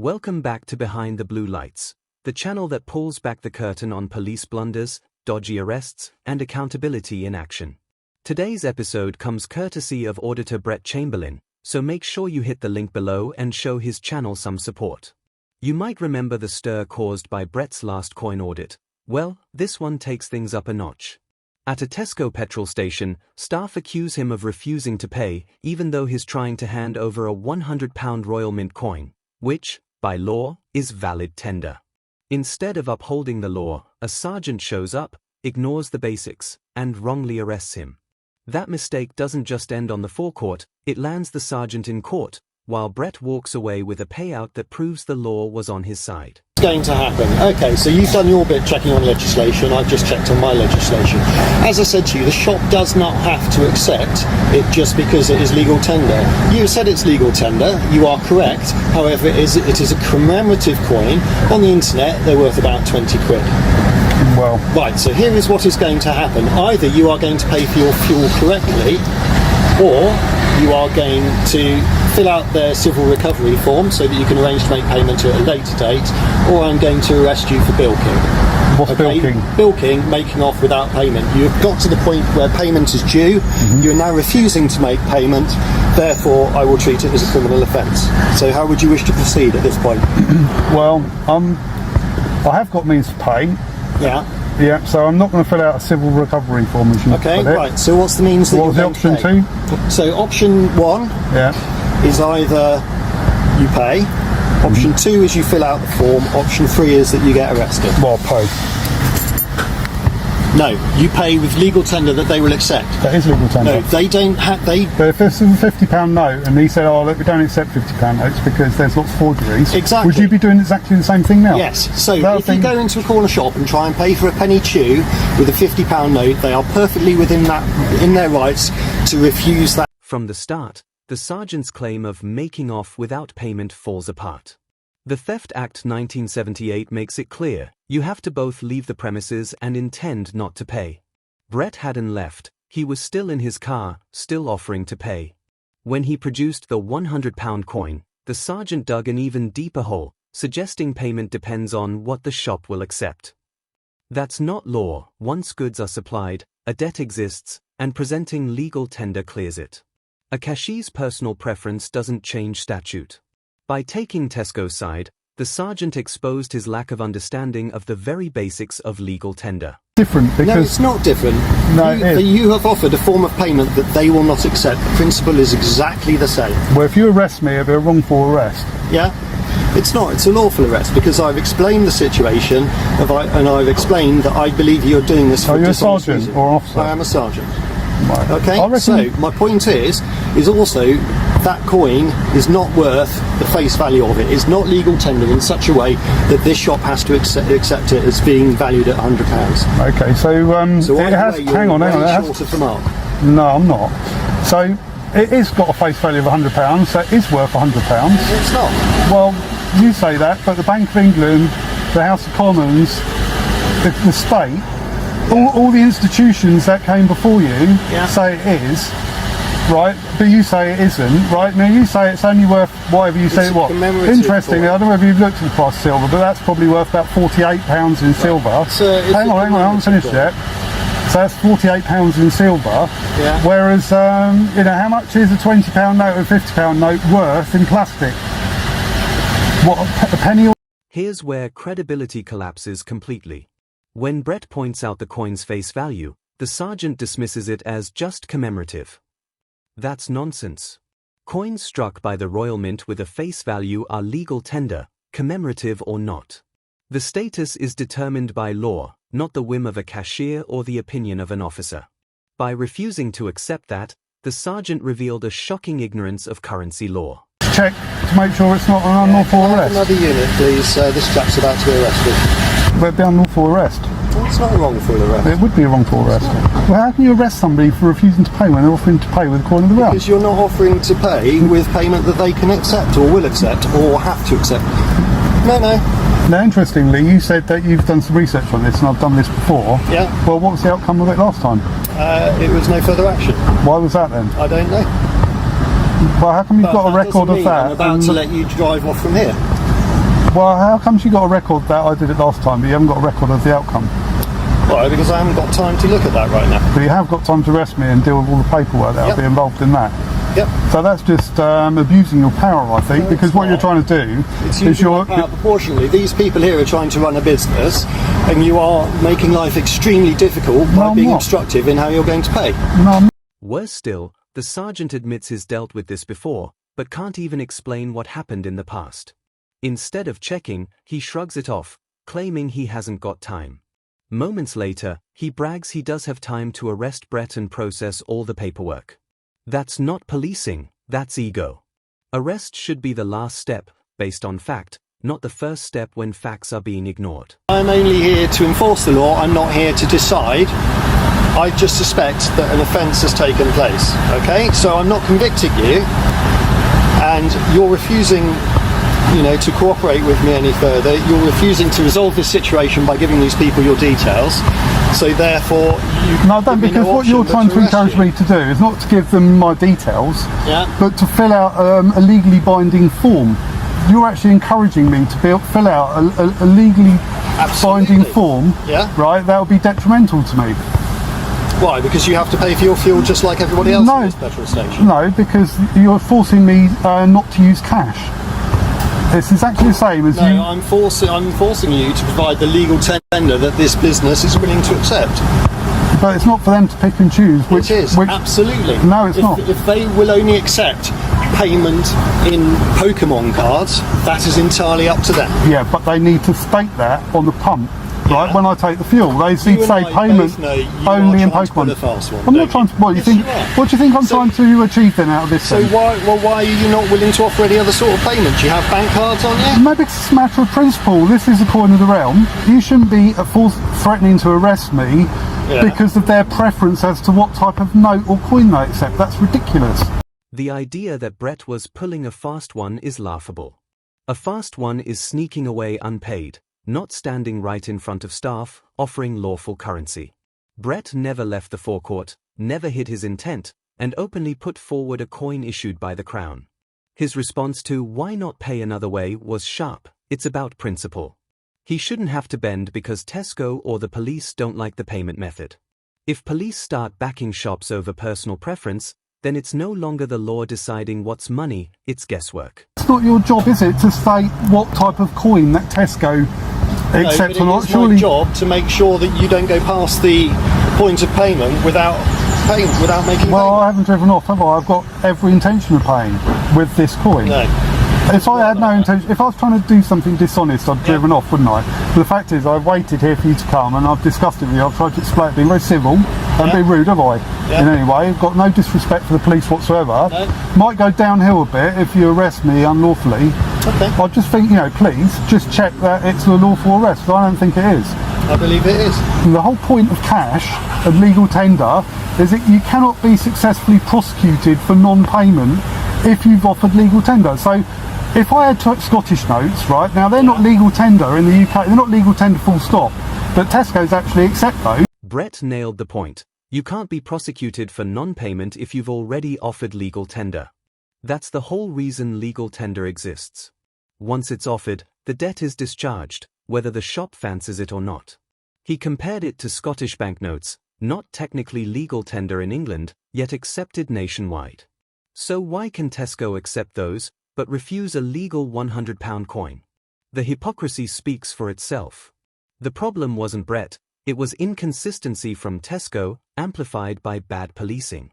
Welcome back to Behind the Blue Lights, the channel that pulls back the curtain on police blunders, dodgy arrests, and accountability in action. Today's episode comes courtesy of Auditor Brett Chamberlain, so make sure you hit the link below and show his channel some support. You might remember the stir caused by Brett's last coin audit. Well, this one takes things up a notch. At a Tesco petrol station, staff accuse him of refusing to pay, even though he's trying to hand over a £100 Royal Mint coin, which, by law, is valid tender. Instead of upholding the law, a sergeant shows up, ignores the basics, and wrongly arrests him. That mistake doesn't just end on the forecourt, it lands the sergeant in court, while Brett walks away with a payout that proves the law was on his side. Going to happen. Okay, so you've done your bit checking on legislation, I've just checked on my legislation. As I said to you, the shop does not have to accept it just because it is legal tender. You said it's legal tender, you are correct, however it is a commemorative coin. On the internet they're worth about 20 quid. Well, right, so here is what is going to happen. Either you are going to pay for your fuel correctly, or you are going to fill out their civil recovery form so that you can arrange to make payment at a later date, or I'm going to arrest you for bilking. What's bilking? Bilking, making off without payment. You've got to the point where payment is due, you're now refusing to make payment, therefore I will treat it as a criminal offence. So how would you wish to proceed at this point? Well, I have got means to pay. Yeah. Yeah, so I'm not going to fill out a civil recovery form as you put it. Okay, right, so what's the means that what you're was going the option to pay? So option one is either you pay, option two is you fill out the form, option three is that you get arrested. Well, pay. No, you pay with legal tender that they will accept. That is legal tender. No, they don't have, But if this is a £50 note and he said, oh look, we don't accept £50 notes because there's lots of forgeries. Exactly. Would you be doing exactly the same thing now? Yes, so if you go into a corner shop and try and pay for a penny chew with a £50 note, they are perfectly within their rights to refuse that. From the start, the sergeant's claim of making off without payment falls apart. The Theft Act 1978 makes it clear, you have to both leave the premises and intend not to pay. Brett hadn't left, he was still in his car, still offering to pay. When he produced the £100 coin, the sergeant dug an even deeper hole, suggesting payment depends on what the shop will accept. That's not law. Once goods are supplied, a debt exists, and presenting legal tender clears it. A cashier's personal preference doesn't change statute. By taking Tesco's side, the sergeant exposed his lack of understanding of the very basics of legal tender. Different because... No, it's not different. No, you have offered a form of payment that they will not accept. The principle is exactly the same. Well, if you arrest me, it'll be a wrongful arrest. Yeah? It's not, it's a lawful arrest because I've explained the situation and I've explained that I believe you're doing this for dishonest reasons. Are you a sergeant or officer? I am a sergeant. Right. Okay, so my point is also that coin is not worth the face value of it. It's not legal tender in such a way that this shop has to accept it as being valued at £100. Okay, so it has. Hang on. Short of the mark. No, I'm not. So it is got a face value of £100, so it is worth £100. It's not. Well, you say that, but the Bank of England, the House of Commons, the state, all the institutions that came before you say it is, right? But you say it isn't, right? Now you say it's only worth whatever you say it was. Interestingly, I don't know if you've looked at the price of silver, but that's probably worth about £48 in silver. Hang on, I haven't finished yet. So that's £48 in silver. Yeah. Whereas, how much is a £20 note or a £50 note worth in plastic? What, a penny? Or Here's where credibility collapses completely. When Brett points out the coin's face value, the sergeant dismisses it as just commemorative. That's nonsense. Coins struck by the Royal Mint with a face value are legal tender, commemorative or not. The status is determined by law, not the whim of a cashier or the opinion of an officer. By refusing to accept that, the sergeant revealed a shocking ignorance of currency law. Check to make sure it's not an unlawful arrest. Another unit, please. This chap's about to be arrested. Well, it'd be unlawful arrest. Well, it's not a wrongful arrest. It would be a wrongful arrest. Well, how can you arrest somebody for refusing to pay when they're offering to pay with a coin of the realm? Because you're not offering to pay with payment that they can accept or will accept or have to accept. No. Now, interestingly, you said that you've done some research on this and I've done this before. Yeah. Well, what was the outcome of it last time? It was no further action. Why was that then? I don't know. Well, how come you've got a record of that? I'm about to let you drive off from here. Well, how comes you got a record that I did it last time, but you haven't got a record of the outcome? Why? Because I haven't got time to look at that right now. But you have got time to arrest me and deal with all the paperwork that'll be involved in that. Yep. So that's just abusing your power, I think, because what you're trying to do is you're power proportionally. These people here are trying to run a business, and you are making life extremely difficult by being obstructive in how you're going to pay. No. Worse still, the sergeant admits he's dealt with this before, but can't even explain what happened in the past. Instead of checking, he shrugs it off, claiming he hasn't got time. Moments later, he brags he does have time to arrest Brett and process all the paperwork. That's not policing, that's ego. Arrest should be the last step, based on fact, not the first step when facts are being ignored. I'm only here to enforce the law, I'm not here to decide. I just suspect that an offence has taken place, okay? So I'm not convicting you, and you're refusing, to cooperate with me any further. You're refusing to resolve this situation by giving these people your details. So therefore, no, don't, because what you're trying to encourage me to do is not to give them my details, but to fill out a legally binding form. You're actually encouraging me to fill out a legally binding form, right? That would be detrimental to me. Why? Because you have to pay for your fuel just like everybody else in this petrol station. No, because you're forcing me not to use cash. It's exactly the same as you... I'm forcing you to provide the legal tender that this business is willing to accept. But it's not for them to pick and choose which... It is, absolutely. No, it's not. If they will only accept payment in Pokemon cards, that is entirely up to them. Yeah, but they need to state that on the pump. Right, when I take the fuel, they say payment only in Pokemon. I'm not trying to. What do you think? What do you think I'm trying to achieve then out of this? So why are you not willing to offer any other sort of payment? Do you have bank cards on you? Maybe it's a matter of principle. This is a coin of the realm. You shouldn't be threatening to arrest me because of their preference as to what type of note or coin they accept. That's ridiculous. The idea that Brett was pulling a fast one is laughable. A fast one is sneaking away unpaid, not standing right in front of staff, offering lawful currency. Brett never left the forecourt, never hid his intent, and openly put forward a coin issued by the Crown. His response to "why not pay another way" was sharp. It's about principle. He shouldn't have to bend because Tesco or the police don't like the payment method. If police start backing shops over personal preference, then it's no longer the law deciding what's money, it's guesswork. It's not your job, is it, to state what type of coin that Tesco accepts or not? Surely it's my job to make sure that you don't go past the point of payment without making Well, payment. I haven't driven off, have I? I've got every intention of paying with this coin. No. If I had no intention, if I was trying to do something dishonest, I'd driven off, wouldn't I? But the fact is, I've waited here for you to come and I've discussed it with you. I've tried to explain it, being very civil, and be rude, have I? In any way, I've got no disrespect for the police whatsoever. Might go downhill a bit if you arrest me unlawfully. Okay. I just think, please, just check that it's a lawful arrest, because I don't think it is. I believe it is. And the whole point of cash and legal tender is that you cannot be successfully prosecuted for non-payment if you've offered legal tender. So, if I had Scottish notes, right, now they're not legal tender in the UK, they're not legal tender full stop, but Tesco's actually accept those. Brett nailed the point. You can't be prosecuted for non-payment if you've already offered legal tender. That's the whole reason legal tender exists. Once it's offered, the debt is discharged, whether the shop fancies it or not. He compared it to Scottish banknotes, not technically legal tender in England, yet accepted nationwide. So why can Tesco accept those, but refuse a legal £100 coin? The hypocrisy speaks for itself. The problem wasn't Brett, it was inconsistency from Tesco, amplified by bad policing.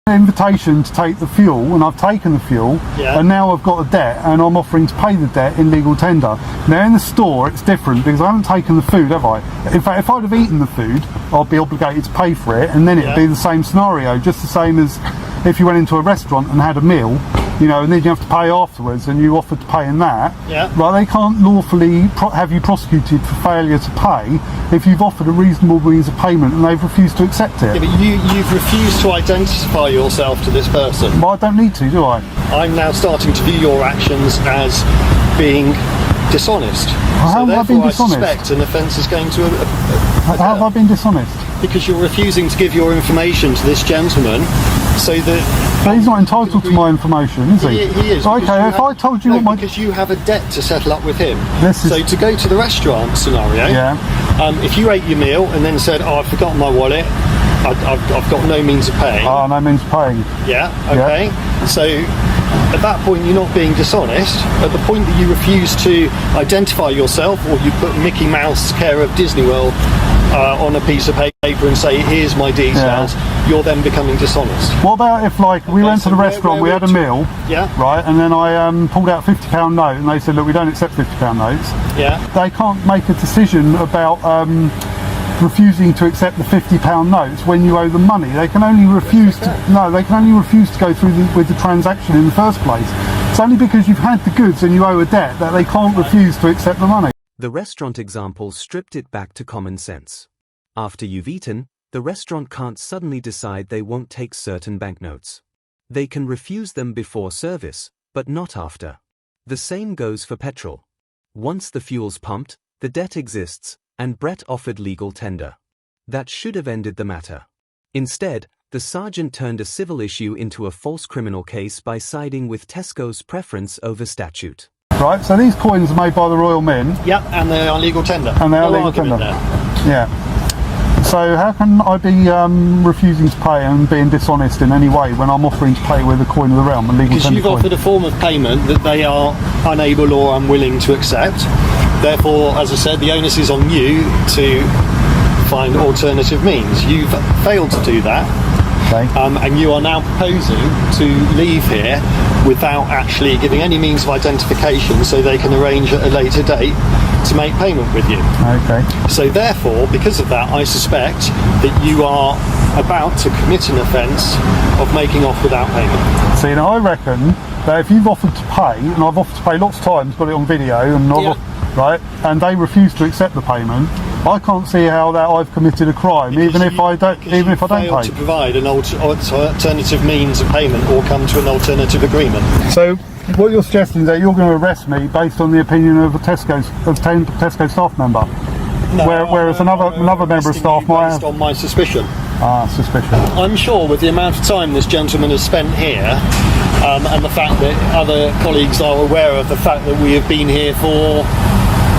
Invitation to take the fuel, and I've taken the fuel, and now I've got a debt, and I'm offering to pay the debt in legal tender. Now in the store it's different because I haven't taken the food, have I? In fact, if I'd have eaten the food, I'd be obligated to pay for it, and then it'd be the same scenario, just the same as if you went into a restaurant and had a meal, and then you have to pay afterwards, and you offered to pay in that. Right? They can't lawfully have you prosecuted for failure to pay if you've offered a reasonable means of payment and they've refused to accept it. Yeah, but you've refused to identify yourself to this person. Well, I don't need to, do I? I'm now starting to view your actions as being dishonest. How have I been dishonest? I suspect an offence is going to How have I been dishonest? Because you're refusing to give your information to this gentleman so that But he's not entitled to my information, is he? He is. Okay, if I told you what my... because you have a debt to settle up with him. This is... So to go to the restaurant scenario, if you ate your meal and then said, "Oh, I've forgotten my wallet, I've got no means of paying." Oh, no means of paying. Yeah, okay. Yeah. So at that point, you're not being dishonest. At the point that you refuse to identify yourself, or you put Mickey Mouse, care of Disney World, on a piece of paper and say, "Here's my details," you're then becoming dishonest. What about if, like, we went to the restaurant, we had a meal, right, and then I pulled out a £50 note and they said, "Look, we don't accept £50 notes." Yeah. They can't make a decision about refusing to accept the £50 notes when you owe them money. They can only refuse to go through with the transaction in the first place. It's only because you've had the goods and you owe a debt that they can't refuse to accept the money. The restaurant example stripped it back to common sense. After you've eaten, the restaurant can't suddenly decide they won't take certain banknotes. They can refuse them before service, but not after. The same goes for petrol. Once the fuel's pumped, the debt exists, and Brett offered legal tender. That should have ended the matter. Instead, the sergeant turned a civil issue into a false criminal case by siding with Tesco's preference over statute. Right, so these coins are made by the Royal Mint. Yep, and they are legal tender. And they are legal tender. Yeah. So how can I be refusing to pay and being dishonest in any way when I'm offering to pay with a coin of the realm, a legal tender? Because you've offered a form of payment that they are unable or unwilling to accept. Therefore, as I said, the onus is on you to find alternative means. You've failed to do that. Okay. And you are now proposing to leave here without actually giving any means of identification so they can arrange at a later date to make payment with you. Okay. So therefore, because of that, I suspect that you are about to commit an offence of making off without payment. See, now I reckon that if you've offered to pay, and I've offered to pay lots of times, got it on video, and right, and they refuse to accept the payment, I can't see how that I've committed a crime, even if I don't pay. To provide an alternative means of payment or come to an alternative agreement. So what you're suggesting is that you're going to arrest me based on the opinion of a Tesco staff member, whereas another member of staff might have. Based on my suspicion. Suspicion. I'm sure with the amount of time this gentleman has spent here, and the fact that other colleagues are aware of the fact that we have been here for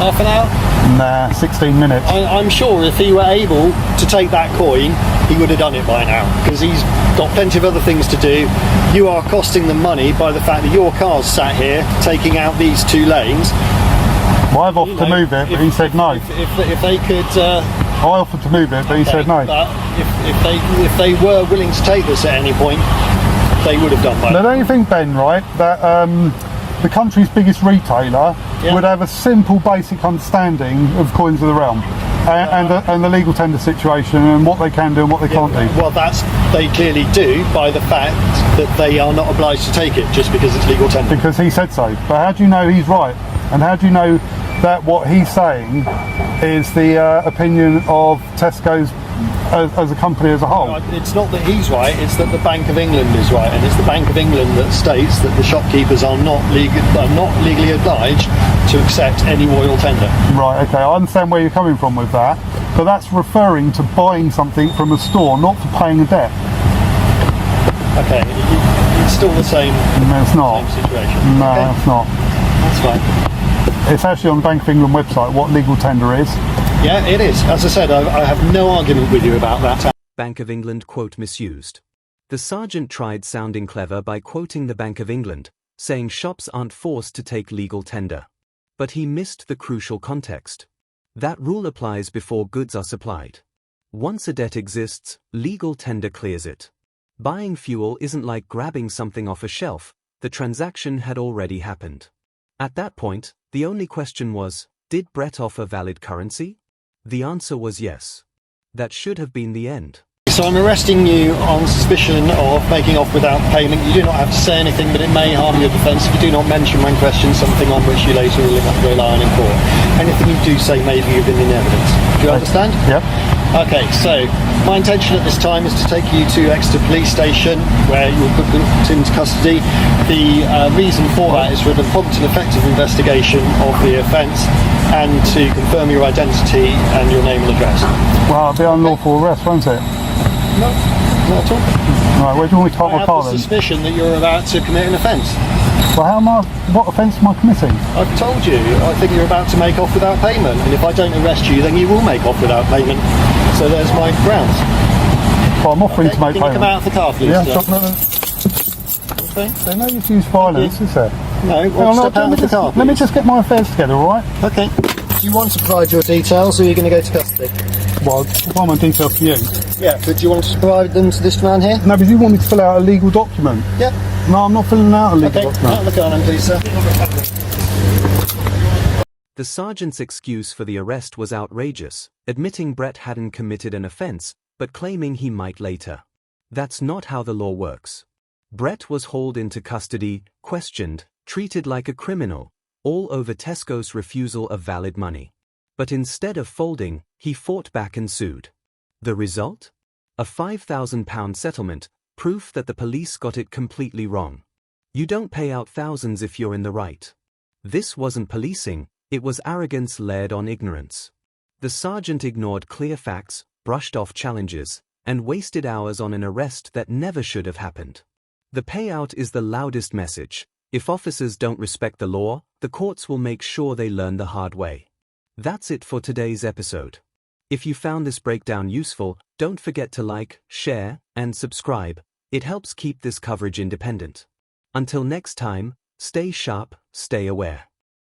half an hour? Nah, 16 minutes. I'm sure if he were able to take that coin, he would have done it by now, because he's got plenty of other things to do. You are costing them money by the fact that your car's sat here taking out these two lanes. Well, I've offered to move it, but he said no. If they could... I offered to move it, but he said no. But if they were willing to take this at any point, they would have done that. Now, don't you think, Ben, right, that the country's biggest retailer would have a simple, basic understanding of coins of the realm and the legal tender situation and what they can do and what they can't do? Well, they clearly do by the fact that they are not obliged to take it just because it's legal tender. Because he said so. But how do you know he's right? And how do you know that what he's saying is the opinion of Tesco's as a company as a whole? It's not that he's right, it's that the Bank of England is right, and it's the Bank of England that states that the shopkeepers are not legally obliged to accept any royal tender. Right, okay, I understand where you're coming from with that, but that's referring to buying something from a store, not for paying a debt. Okay, it's still the same, it's not. Same situation. No, okay. It's not. That's fine. It's actually on the Bank of England website what legal tender is. Yeah, it is. As I said, I have no argument with you about that. Bank of England quote misused. The sergeant tried sounding clever by quoting the Bank of England, saying shops aren't forced to take legal tender. But he missed the crucial context. That rule applies before goods are supplied. Once a debt exists, legal tender clears it. Buying fuel isn't like grabbing something off a shelf, the transaction had already happened. At that point, the only question was, did Brett offer valid currency? The answer was yes. That should have been the end. So I'm arresting you on suspicion of making off without payment. You do not have to say anything, but it may harm your defence if you do not mention when questioned something on which you later rely on in court. Anything you do say may be given in evidence. Do you understand? Yep. Okay, so my intention at this time is to take you to Exeter Police Station, where you will be put into custody. The reason for that is for the prompt and effective investigation of the offence and to confirm your identity and your name and address. Well, it'll be unlawful arrest, won't it? No. Not at all. Right, where do you want me to park I my have car the then? suspicion that you're about to commit an offence. Well, what offence am I committing? I've told you, I think you're about to make off without payment, and if I don't arrest you, then you will make off without payment. So there's my grounds. Well, I'm offering to make Can you payment. come out of the car, please? Yeah, sir? no. Okay. There's no use to use violence, is there? No, well, step out of the car, let me please. just get my affairs together, alright? Okay. Do you want to provide your details, or are you going to go to custody? Well, I'll provide my details to you. Yeah, but do you want to provide them to this man here? No, but you want me to fill out a legal document? Yeah. No, I'm not filling out a legal Okay, document. out of the car then, please, sir. The sergeant's excuse for the arrest was outrageous, admitting Brett hadn't committed an offense, but claiming he might later. That's not how the law works. Brett was hauled into custody, questioned, treated like a criminal, all over Tesco's refusal of valid money. But instead of folding, he fought back and sued. The result? A £5,000 settlement, proof that the police got it completely wrong. You don't pay out thousands if you're in the right. This wasn't policing, it was arrogance led on ignorance. The sergeant ignored clear facts, brushed off challenges, and wasted hours on an arrest that never should have happened. The payout is the loudest message. If officers don't respect the law, the courts will make sure they learn the hard way. That's it for today's episode. If you found this breakdown useful, don't forget to like, share, and subscribe. It helps keep this coverage independent. Until next time, stay sharp, stay aware.